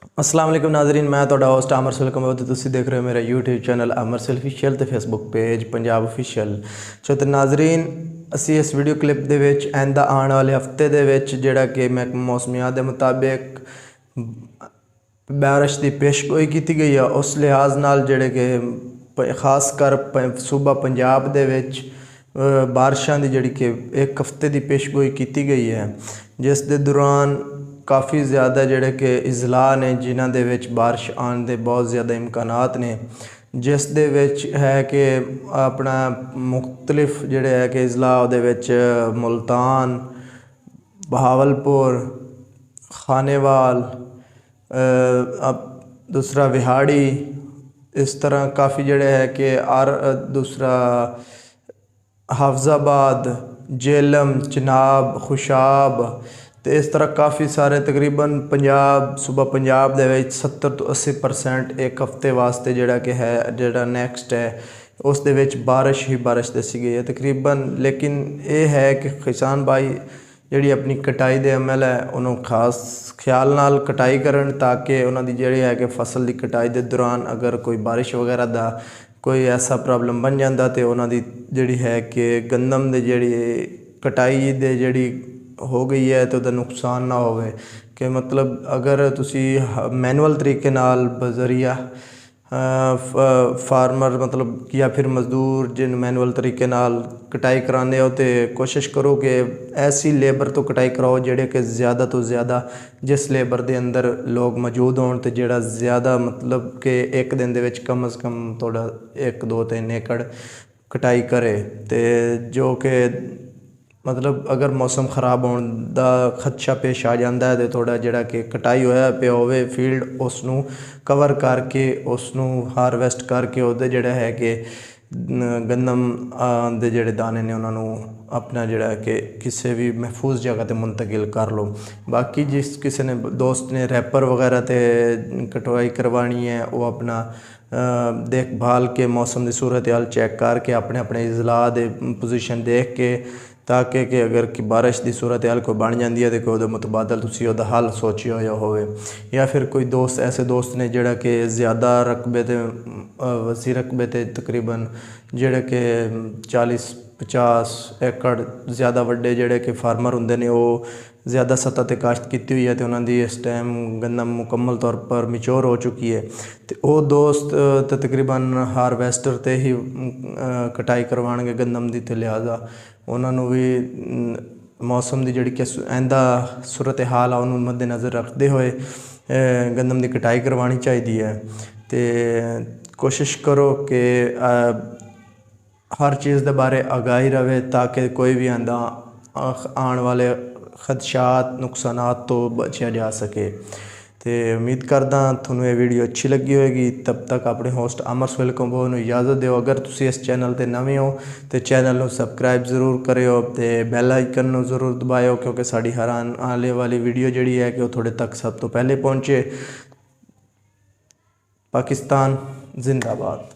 अस्सलाम वालेकुम नाज़रीन, मैं ਤੁਹਾਡਾ ਹੋਸਟ ਅਮਰ ਸੁਲਕਮ ਤੇ ਤੁਸੀਂ ਦੇਖ ਰਹੇ ਹੋ ਮੇਰਾ YouTube ਚੈਨਲ ਅਮਰ ਸੁਲ ਅਫੀਸ਼ੀਅਲ ਤੇ Facebook ਪੇਜ ਪੰਜਾਬ ਅਫੀਸ਼ੀਅਲ। ਸੋ ਤੇ ਨਾਜ਼ਰੀਨ, ਅਸੀਂ ਇਸ ਵੀਡੀਓ ਕਲਿੱਪ ਦੇ ਵਿੱਚ ਆਇੰਦਾ ਆਉਣ ਵਾਲੇ ਹਫਤੇ ਦੇ ਵਿੱਚ ਜਿਹੜਾ ਕਿ ਮੌਸਮੀਆਤ ਦੇ ਮੁਤਾਬਿਕ ਬਾਰਿਸ਼ ਦੀ ਪੇਸ਼ਗੋਈ ਕੀਤੀ ਗਈ ਹੈ, ਉਸ ਲਿਹਾਜ਼ ਨਾਲ ਜਿਹੜੇ ਕਿ ਖਾਸ ਕਰ ਸੂਬਾ ਪੰਜਾਬ ਦੇ ਵਿੱਚ ਬਾਰਿਸ਼ਾਂ ਦੀ ਜਿਹੜੀ ਕਿ ਇੱਕ ਹਫਤੇ ਦੀ ਪੇਸ਼ਗੋਈ ਕੀਤੀ ਗਈ ਹੈ, ਜਿਸ ਦੇ ਦੌਰਾਨ काफ़ी ज़्यादा जोड़े कि इजला ने जिन्हों दे विच बारिश आने के बहुत ज़्यादा इम्कानात ने, जिस दे विच है कि अपना मुख्तलिफ जोड़े है कि इजला उहदे विच मुल्तान, बहावलपुर, खानेवाल, दूसरा विहाड़ी, इस तरह काफ़ी जोड़े है कि दूसरा हाफजाबाद, जेलम, चिनाब, खुशाब, तो इस तरह काफ़ी सारे तकरीबन सूबा पंजाब दे विच 70 तो 80% एक हफ्ते वास्ते जोड़ा कि है जोड़ा नैक्सट है उस दे विच बारिश ही बारिश दसी गई है तकरीबन। लेकिन ये है कि किसान भाई जी अपनी कटाई दे अमल है उन्होंने खास ख्याल नाल कटाई करन, ताकि उन्होंने जी है कि फसल की कटाई के दौरान अगर कोई बारिश वगैरह का कोई ऐसा प्रॉब्लम बन जाता तो उन्होंने जी है कि गंदम दे जी कटाई दे जी हो गई है तो नुकसान ना हो, कि मतलब अगर तुसी मैनुअल तरीके नाल बजरिया फार्मर मतलब या फिर मजदूर जिन मैनुअल तरीके नाल कटाई कराने हो तो कोशिश करो कि ऐसी लेबर तो कटाई कराओ जेड़े कि ज़्यादा तो ज़्यादा जिस लेबर के अंदर लोग मौजूद होन तो जेड़ा ज़्यादा मतलब कि एक दिन दे विच कम अज़ कम थोड़ा 1, 2, 3 एकड़ कटाई करे, तो जो कि मतलब अगर मौसम खराब होने का खदशा पेश आ जाता है तो थोड़ा जोड़ा कि कटाई होया पे होवे फील्ड उसनू कवर करके उसनू हारवैसट करके उहदे जोड़ा है कि गंदम दे जोड़े दाने ने उन्होंने अपना जोड़ा कि किसी भी महफूज जगह पर मुंतकिल कर लो। बाकी जिस किसी ने दोस्त ने रैपर वगैरह ते कटवाई करवानी है वो अपना देखभाल के मौसम की सूरत हाल चेक करके अपने अपने इजला दे पोजीशन देख के, ताकि कि अगर कि बारिश की सूरत हाल कोई बन जाती है तो कोई मुतबादल तुसी उहदा हल सोचियो या होवे, या फिर कोई दोस्त ऐसे दोस्त ने जोड़ा कि ज़्यादा रकबे ते वसी रकबे ते तकरीबन जोड़े कि 40-50 एकड़ ज़्यादा वड्डे जोड़े कि फार्मर होंदे ने वो ज़्यादा सतह ते काश्त की हुई है तो उन्होंने इस टाइम गंदम मुकम्मल तौर पर मिच्योर हो चुकी है, तो वो दोस्त तो तकरीबन हारवैसटर ते ही कटाई करवाएंगे गंदम की, तो लिहाजा उन्होंने भी मौसम की जी कि आइंदा सूरत हाल आ उन्होंने मद्देनज़र रखते हुए गंदम की कटाई करवानी चाहिए है। तो कोशिश करो कि हर चीज़ के बारे आगाही रहे ताकि कोई भी आंदा आने वाले खदशात नुकसानात तो बचा जा सके। तो उम्मीद करदा थोनू ये वीडियो अच्छी लगी होगी। तब तक अपने होस्ट अमर सुल को इजाज़त दो। अगर तुसी इस चैनल पर नवे हो तो चैनल को सबसक्राइब जरूर करो तो बैल आइकन को जरूर दबाओ, क्योंकि साड़ी हर आने वाली वीडियो जी है कि वो थोड़े तक सब तो पहले पहुँचे। पाकिस्तान जिंदाबाद।